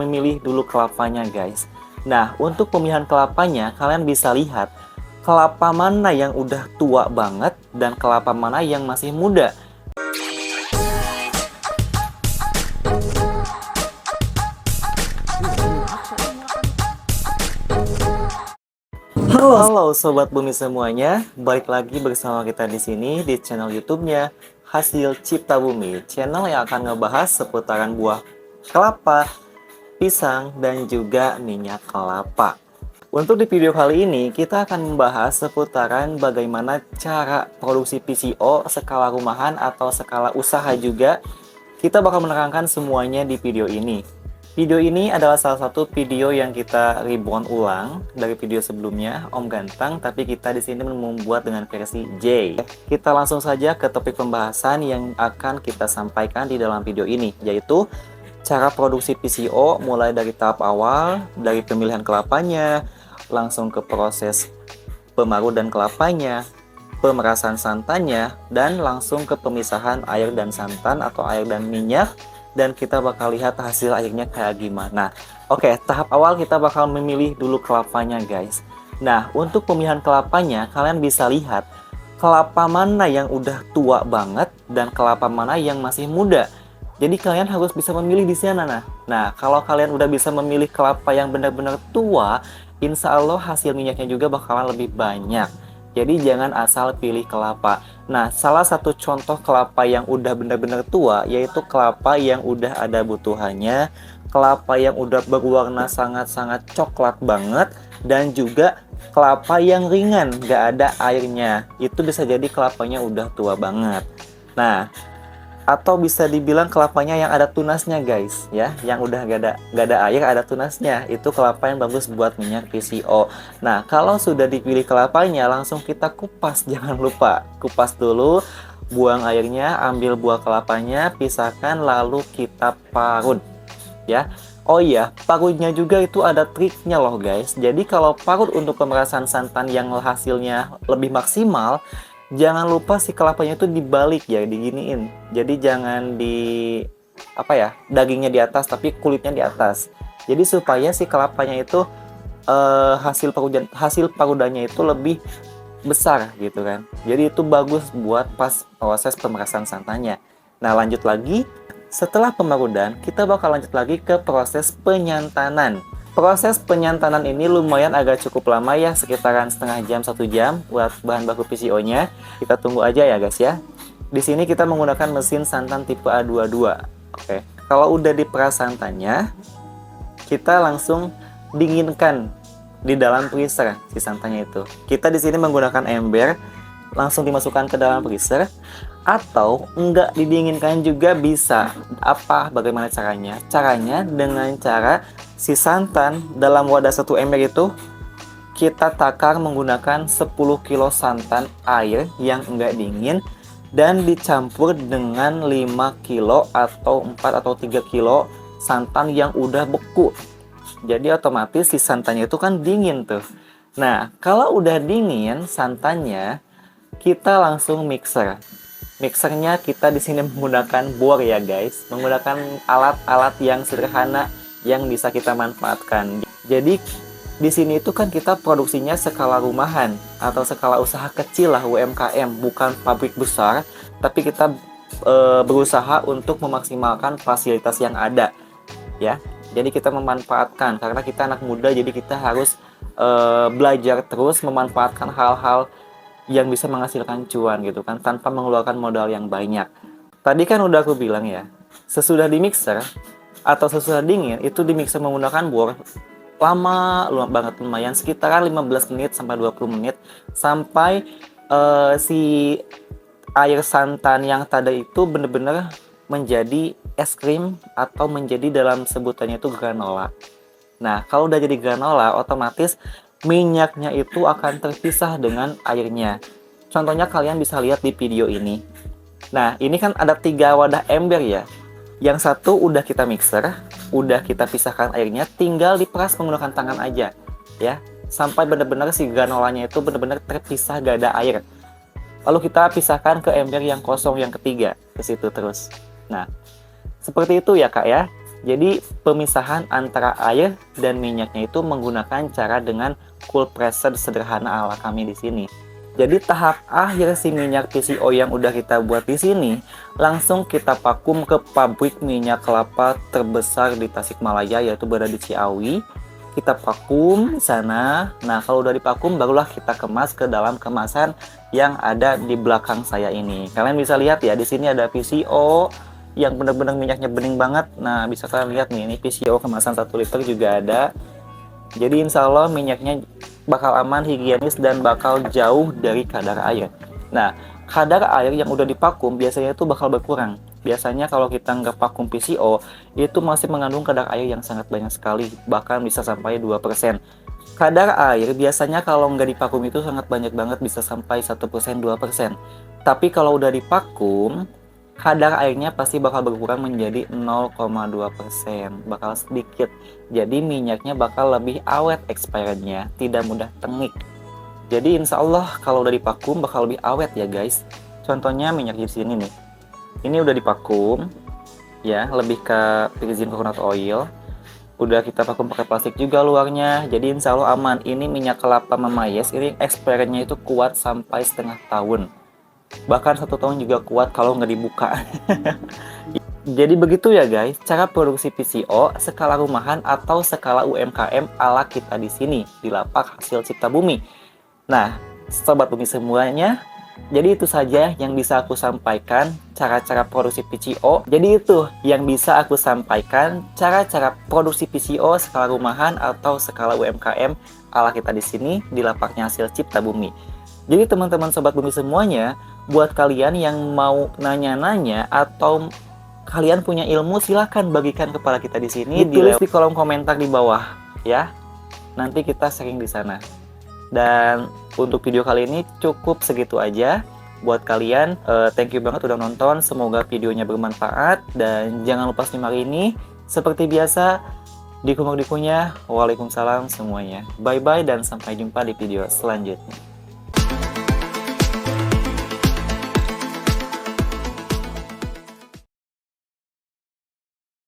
memilih dulu kelapanya guys. Nah, untuk pemilihan kelapanya kalian bisa lihat kelapa mana yang udah tua banget dan kelapa mana yang masih muda. Halo Sobat Bumi semuanya, balik lagi bersama kita di sini di channel YouTube-nya Hasil Cipta Bumi, channel yang akan ngebahas seputaran buah kelapa, pisang, dan juga minyak kelapa. Untuk di video kali ini, kita akan membahas seputaran bagaimana cara produksi PCO skala rumahan atau skala usaha juga. Kita bakal menerangkan semuanya di video ini. Video ini adalah salah satu video yang kita reborn ulang dari video sebelumnya, Om Ganteng, tapi kita di sini membuat dengan versi J. Kita langsung saja ke topik pembahasan yang akan kita sampaikan di dalam video ini, yaitu cara produksi PCO mulai dari tahap awal, dari pemilihan kelapanya, langsung ke proses pemarudan kelapanya, pemerasan santannya, dan langsung ke pemisahan air dan santan atau air dan minyak. Dan kita bakal lihat hasil akhirnya kayak gimana. Oke, tahap awal kita bakal memilih dulu kelapanya guys. Nah, untuk pemilihan kelapanya kalian bisa lihat kelapa mana yang udah tua banget dan kelapa mana yang masih muda. Jadi kalian harus bisa memilih di sana. Nah, kalau kalian udah bisa memilih kelapa yang benar-benar tua, insya Allah hasil minyaknya juga bakalan lebih banyak. Jadi jangan asal pilih kelapa. Nah, salah satu contoh kelapa yang udah benar-benar tua yaitu kelapa yang udah ada butuhannya, kelapa yang udah berwarna sangat-sangat coklat banget, dan juga kelapa yang ringan, gak ada airnya. Itu bisa jadi kelapanya udah tua banget. Nah, atau bisa dibilang kelapanya yang ada tunasnya guys, ya, yang udah gak ada air, ada tunasnya, itu kelapa yang bagus buat minyak PCO. Nah, kalau sudah dipilih kelapanya, langsung kita kupas. Jangan lupa kupas dulu, buang airnya, ambil buah kelapanya, pisahkan, lalu kita parut, ya. Oh iya, parutnya juga itu ada triknya loh guys. Jadi kalau parut untuk pemerasan santan yang hasilnya lebih maksimal, jangan lupa si kelapanya itu dibalik ya, diginiin. Jadi jangan dagingnya di atas tapi kulitnya di atas. Jadi supaya si kelapanya itu hasil parudannya itu lebih besar gitu kan. Jadi itu bagus buat pas proses pemerasan santannya. Nah, lanjut lagi. Setelah pemarudan, kita bakal lanjut lagi ke proses penyantanan. Proses penyantanan ini lumayan agak cukup lama ya, sekitaran setengah jam, 1 jam buat bahan baku PCO-nya. Kita tunggu aja ya guys ya. Di sini kita menggunakan mesin santan tipe A22. Oke. Kalau udah diperas santannya, kita langsung dinginkan di dalam freezer si santannya itu. Kita di sini menggunakan ember, langsung dimasukkan ke dalam freezer. Atau enggak didinginkan juga bisa. Bagaimana caranya? Caranya dengan cara si santan dalam wadah 1 ember itu kita takar menggunakan 10 kilo santan air yang enggak dingin dan dicampur dengan 5 kilo atau 4 atau 3 kilo santan yang udah beku. Jadi otomatis si santannya itu kan dingin tuh. Nah, kalau udah dingin santannya, kita langsung mixer. Mixernya kita di sini menggunakan bor ya guys, menggunakan alat-alat yang sederhana yang bisa kita manfaatkan. Jadi di sini itu kan kita produksinya skala rumahan atau skala usaha kecil lah, UMKM, bukan pabrik besar, tapi kita berusaha untuk memaksimalkan fasilitas yang ada ya. Jadi kita memanfaatkan, karena kita anak muda, jadi kita harus belajar terus memanfaatkan hal-hal yang bisa menghasilkan cuan gitu kan, tanpa mengeluarkan modal yang banyak. Tadi kan udah aku bilang ya, sesudah di mixer atau sesudah dingin itu di mixer menggunakan bor lama banget, lumayan sekitaran 15 menit sampai 20 menit sampai si air santan yang tadi itu bener-bener menjadi es krim atau menjadi dalam sebutannya itu granola. Nah, kalau udah jadi granola, otomatis minyaknya itu akan terpisah dengan airnya. Contohnya kalian bisa lihat di video ini. Nah, ini kan ada 3 wadah ember ya. Yang satu udah kita mixer, udah kita pisahkan airnya, tinggal diperas menggunakan tangan aja ya, sampai benar-benar si granolanya itu benar-benar terpisah, gak ada air. Lalu kita pisahkan ke ember yang kosong yang ketiga, ke situ terus. Nah, seperti itu ya kak ya. Jadi pemisahan antara air dan minyaknya itu menggunakan cara dengan cold pressure sederhana ala kami di sini. Jadi tahap akhir si minyak PCO yang udah kita buat di sini langsung kita vakum ke pabrik minyak kelapa terbesar di Tasikmalaya, yaitu berada di Ciawi. Kita vakum di sana. Nah, kalau udah divakum barulah kita kemas ke dalam kemasan yang ada di belakang saya ini. Kalian bisa lihat ya, di sini ada PCO yang benar-benar minyaknya bening banget. Nah, bisa kalian lihat nih, ini PCO kemasan 1 liter juga ada. Jadi insya Allah minyaknya bakal aman, higienis, dan bakal jauh dari kadar air. Nah, kadar air yang udah divakum biasanya itu bakal berkurang. Biasanya kalau kita nggak vakum PCO, itu masih mengandung kadar air yang sangat banyak sekali, bahkan bisa sampai 2%. Kadar air biasanya kalau nggak divakum itu sangat banyak banget, bisa sampai 1%, 2%. Tapi kalau udah divakum, kadar airnya pasti bakal berkurang menjadi 0,2%, bakal sedikit. Jadi minyaknya bakal lebih awet expirednya, tidak mudah tengik. Jadi insya Allah kalau udah divakum bakal lebih awet ya guys. Contohnya minyak di sini nih, ini udah divakum, ya lebih ke virgin coconut oil. Udah kita vakum pakai plastik juga luarnya, jadi insya Allah aman. Ini minyak kelapa memayes, ini expirednya itu kuat sampai setengah tahun. Bahkan 1 tahun juga kuat kalau nggak dibuka. Jadi begitu ya guys, cara produksi PCO skala rumahan atau skala UMKM ala kita di sini di Lapak Hasil Cipta Bumi. Nah, sobat bumi semuanya, jadi itu saja yang bisa aku sampaikan cara-cara produksi PCO. Jadi itu yang bisa aku sampaikan cara-cara produksi PCO skala rumahan atau skala UMKM ala kita di sini di Lapaknya Hasil Cipta Bumi. Jadi teman-teman sobat bumi semuanya, buat kalian yang mau nanya-nanya atau kalian punya ilmu, silahkan bagikan kepada kita di sini, ditulis di kolom komentar di bawah ya. Nanti kita sharing di sana. Dan untuk video kali ini cukup segitu aja. Buat kalian, thank you banget udah nonton. Semoga videonya bermanfaat dan jangan lupa simak ini. Seperti biasa, dikunya. Waalaikumsalam semuanya. Bye bye dan sampai jumpa di video selanjutnya.